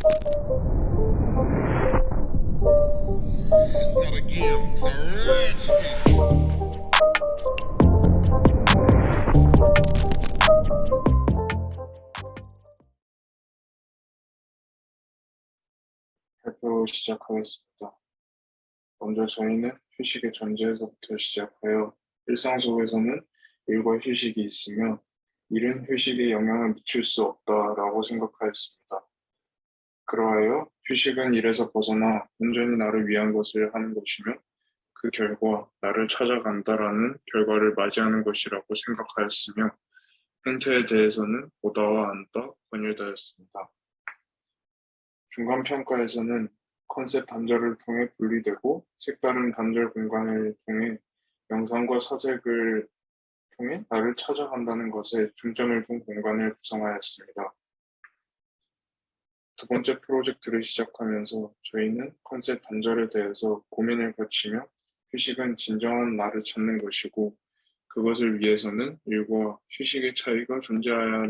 It's not a game, it's a rich thing. 발표 시작하겠습니다. 먼저 저희는 휴식의 존재에서부터 시작하여 일상 속에서는 일과 휴식이 있으며 일은 휴식에 영향을 미칠 수 없다라고 생각하였습니다. 그러하여 휴식은 일에서 벗어나 온전히 나를 위한 것을 하는 것이며 그 결과 나를 찾아간다라는 결과를 맞이하는 것이라고 생각하였으며 형태에 대해서는 보다와 안다 권유되었습니다. 중간평가에서는 컨셉 단절을 통해 분리되고 색다른 단절 공간을 통해 영상과 사색을 통해 나를 찾아간다는 것에 중점을 둔 공간을 구성하였습니다. 두 번째 프로젝트를 시작하면서 저희는 컨셉 단절에 대해서 고민을 거치며 휴식은 진정한 나를 찾는 것이고 그것을 위해서는 일과 휴식의 차이가 존재해야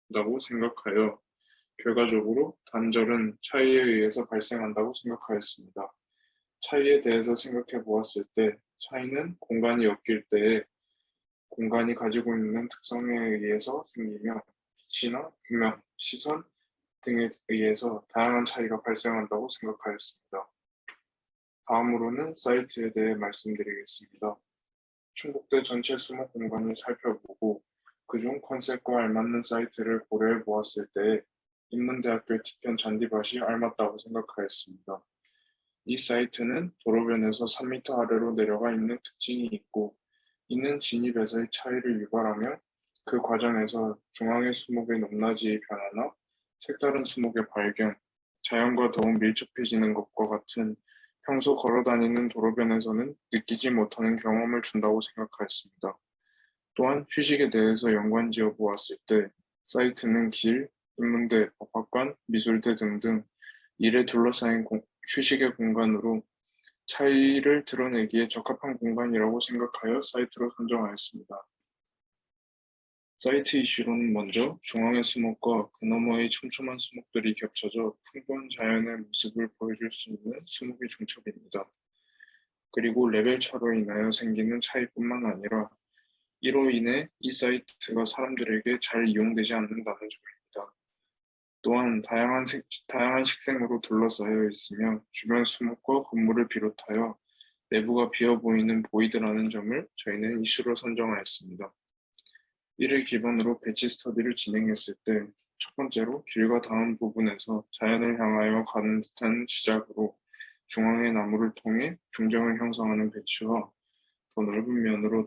한다고 생각하여 결과적으로 단절은 차이에 의해서 발생한다고 생각하였습니다. 차이에 대해서 생각해 보았을 때 차이는 공간이 엮일 때에 공간이 가지고 있는 특성에 의해서 생기며 빛이나 조명, 시선 등에 의해서 다양한 차이가 발생한다고 생각하였습니다. 다음으로는 사이트에 대해 말씀드리겠습니다. 충북대 전체 수목 공간을 살펴보고 그중 컨셉과 알맞는 사이트를 고려해 보았을 때 인문대학교 뒤편 잔디밭이 알맞다고 생각하였습니다. 이 사이트는 도로변에서 3m 아래로 내려가 있는 특징이 있고 이는 진입에서의 차이를 유발하며 그 과정에서 중앙의 수목의 높낮이의 변화나 색다른 수목의 발견, 자연과 더욱 밀접해지는 것과 같은 평소 걸어다니는 도로변에서는 느끼지 못하는 경험을 준다고 생각하였습니다. 또한 휴식에 대해서 연관지어 보았을 때 사이트는 길, 인문대, 법학관, 미술대 등등 일에 둘러싸인 휴식의 공간으로 차이를 드러내기에 적합한 공간이라고 생각하여 사이트로 선정하였습니다. 사이트 이슈로는 먼저 중앙의 수목과 그 너머의 촘촘한 수목들이 겹쳐져 풍부한 자연의 모습을 보여줄 수 있는 수목의 중첩입니다. 그리고 레벨 차로 인하여 생기는 차이뿐만 아니라 이로 인해 이 사이트가 사람들에게 잘 이용되지 않는다는 점입니다. 또한 다양한 식생으로 둘러싸여 있으며 주변 수목과 건물을 비롯하여 내부가 비어 보이는 보이드라는 점을 저희는 이슈로 선정하였습니다. 이를 기반으로 배치 스터디를 진행했을 때 첫 번째로 길과 닿은 부분에서 자연을 향하여 가는 듯한 시작으로 중앙의 나무를 통해 중정을 형성하는 배치와 더 넓은 면으로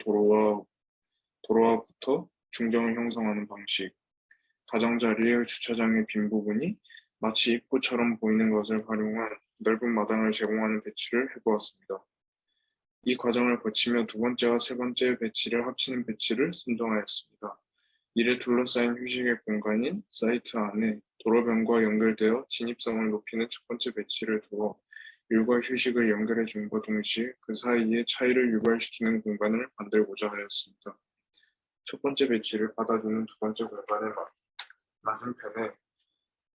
도로와부터 중정을 형성하는 방식, 가장자리의 주차장의 빈 부분이 마치 입구처럼 보이는 것을 활용한 넓은 마당을 제공하는 배치를 해보았습니다. 이 과정을 거치며 두 번째와 세 번째 배치를 합치는 배치를 선정하였습니다. 이를 둘러싸인 휴식의 공간인 사이트 안에 도로변과 연결되어 진입성을 높이는 첫 번째 배치를 두어 일과 휴식을 연결해 줌과 동시에 그 사이에 차이를 유발시키는 공간을 만들고자 하였습니다. 첫 번째 배치를 받아주는 두 번째 공간의 맞은편에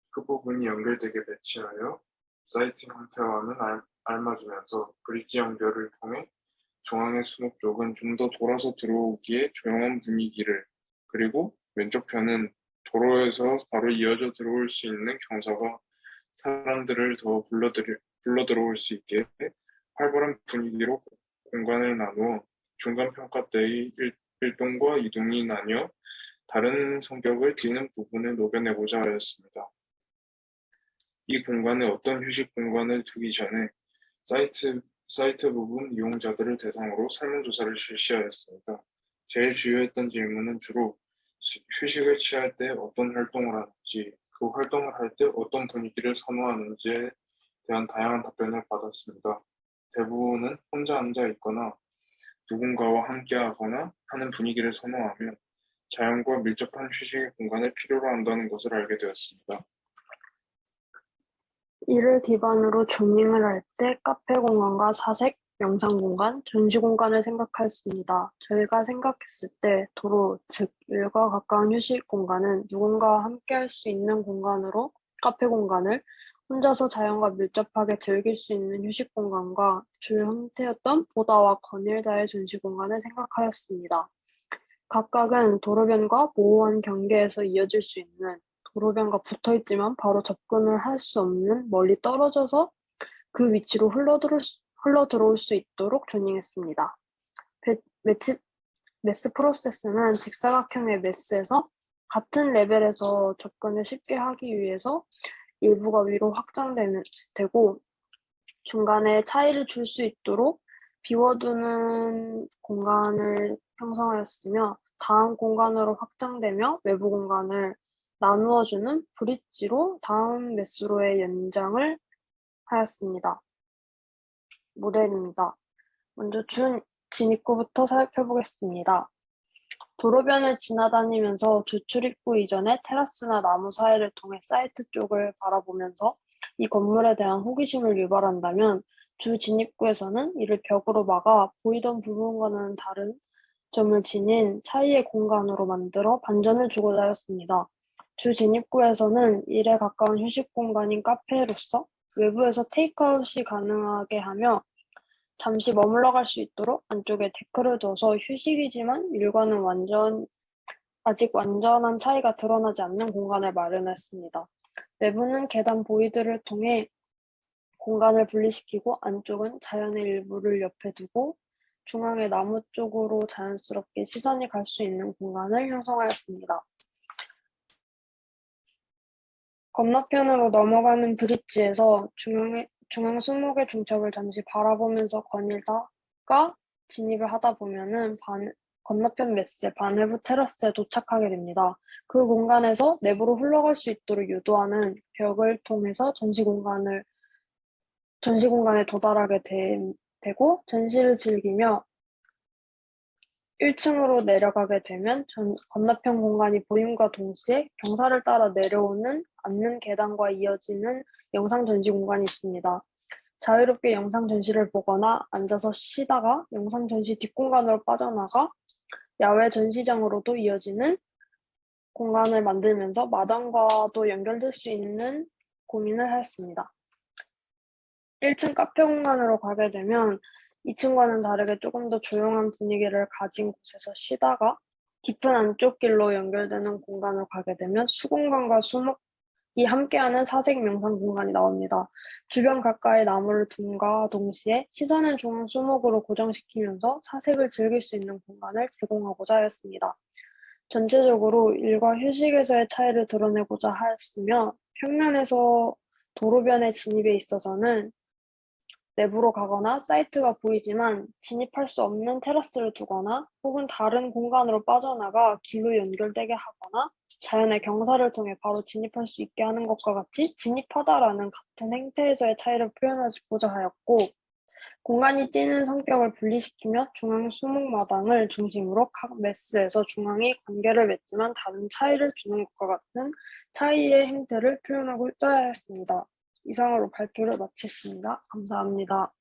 그 부분이 연결되게 배치하여 사이트 형태와는 알맞으면서 브릿지 연결을 통해 중앙의 수목 쪽은 좀 더 돌아서 들어오기에 조용한 분위기를 그리고 왼쪽 편은 도로에서 바로 이어져 들어올 수 있는 경사가 사람들을 더 불러 들어올 수 있게 활발한 분위기로 공간을 나누어 중간 평가 때의 일동과 이동이 나뉘어 다른 성격을 띠는 부분을 녹여내고자 하였습니다. 이 공간에 어떤 휴식 공간을 두기 전에 사이트 부분 이용자들을 대상으로 설문조사를 실시하였습니다. 제일 주요했던 질문은 주로 휴식을 취할 때 어떤 활동을 하는지, 그 활동을 할 때 어떤 분위기를 선호하는지에 대한 다양한 답변을 받았습니다. 대부분은 혼자 앉아 있거나 누군가와 함께 하거나 하는 분위기를 선호하며 자연과 밀접한 휴식의 공간을 필요로 한다는 것을 알게 되었습니다. 이를 기반으로 조밍을 할 때 카페 공간과 사색, 영상 공간, 전시 공간을 생각하였습니다. 저희가 생각했을 때 도로, 즉 일과 가까운 휴식 공간은 누군가와 함께 할 수 있는 공간으로 카페 공간을, 혼자서 자연과 밀접하게 즐길 수 있는 휴식 공간과 주요 형태였던 보다와 거닐다의 전시 공간을 생각하였습니다. 각각은 도로변과 모호한 경계에서 이어질 수 있는, 도로변과 붙어있지만 바로 접근을 할 수 없는 멀리 떨어져서 그 위치로 흘러들어올 수 있도록 조닝했습니다. 메스 프로세스는 직사각형의 메스에서 같은 레벨에서 접근을 쉽게 하기 위해서 일부가 위로 확장되고 중간에 차이를 줄 수 있도록 비워두는 공간을 형성하였으며, 다음 공간으로 확장되며 외부 공간을 나누어주는 브릿지로 다음 메스로의 연장을 하였습니다. 모델입니다. 먼저 진입구부터 살펴보겠습니다. 도로변을 지나다니면서 주 출입구 이전에 테라스나 나무 사이를 통해 사이트 쪽을 바라보면서 이 건물에 대한 호기심을 유발한다면, 주 진입구에서는 이를 벽으로 막아 보이던 부분과는 다른 점을 지닌 차이의 공간으로 만들어 반전을 주고자 하였습니다. 주 진입구에서는 일에 가까운 휴식 공간인 카페로서 외부에서 테이크아웃이 가능하게 하며, 잠시 머물러 갈 수 있도록 안쪽에 데크를 둬서 휴식이지만 일과는 아직 완전한 차이가 드러나지 않는 공간을 마련했습니다. 내부는 계단 보이드를 통해 공간을 분리시키고, 안쪽은 자연의 일부를 옆에 두고 중앙의 나무 쪽으로 자연스럽게 시선이 갈 수 있는 공간을 형성하였습니다. 건너편으로 넘어가는 브릿지에서 중앙 수목의 중첩을 잠시 바라보면서 거닐다가 진입을 하다 보면은 건너편 메스의 반회부 테라스에 도착하게 됩니다. 그 공간에서 내부로 흘러갈 수 있도록 유도하는 벽을 통해서 전시 공간에 도달하게 되고 전시를 즐기며 1층으로 내려가게 되면 건너편 공간이 보임과 동시에 경사를 따라 내려오는 앉는 계단과 이어지는 영상 전시 공간이 있습니다. 자유롭게 영상 전시를 보거나 앉아서 쉬다가 영상 전시 뒷공간으로 빠져나가 야외 전시장으로도 이어지는 공간을 만들면서 마당과도 연결될 수 있는 고민을 하였습니다. 1층 카페 공간으로 가게 되면 2층과는 다르게 조금 더 조용한 분위기를 가진 곳에서 쉬다가 깊은 안쪽 길로 연결되는 공간으로 가게 되면 수공간과 수목이 함께하는 사색 명상 공간이 나옵니다. 주변 가까이 나무를 둠과 동시에 시선은 중앙 수목으로 고정시키면서 사색을 즐길 수 있는 공간을 제공하고자 하였습니다. 전체적으로 일과 휴식에서의 차이를 드러내고자 하였으며, 평면에서 도로변의 진입에 있어서는 내부로 가거나 사이트가 보이지만 진입할 수 없는 테라스를 두거나 혹은 다른 공간으로 빠져나가 길로 연결되게 하거나 자연의 경사를 통해 바로 진입할 수 있게 하는 것과 같이 진입하다라는 같은 행태에서의 차이를 표현하고자 하였고, 공간이 띄는 성격을 분리시키며 중앙 수목마당을 중심으로 각 메스에서 중앙이 관계를 맺지만 다른 차이를 주는 것과 같은 차이의 행태를 표현하고자 하였습니다. 이상으로 발표를 마치겠습니다. 감사합니다.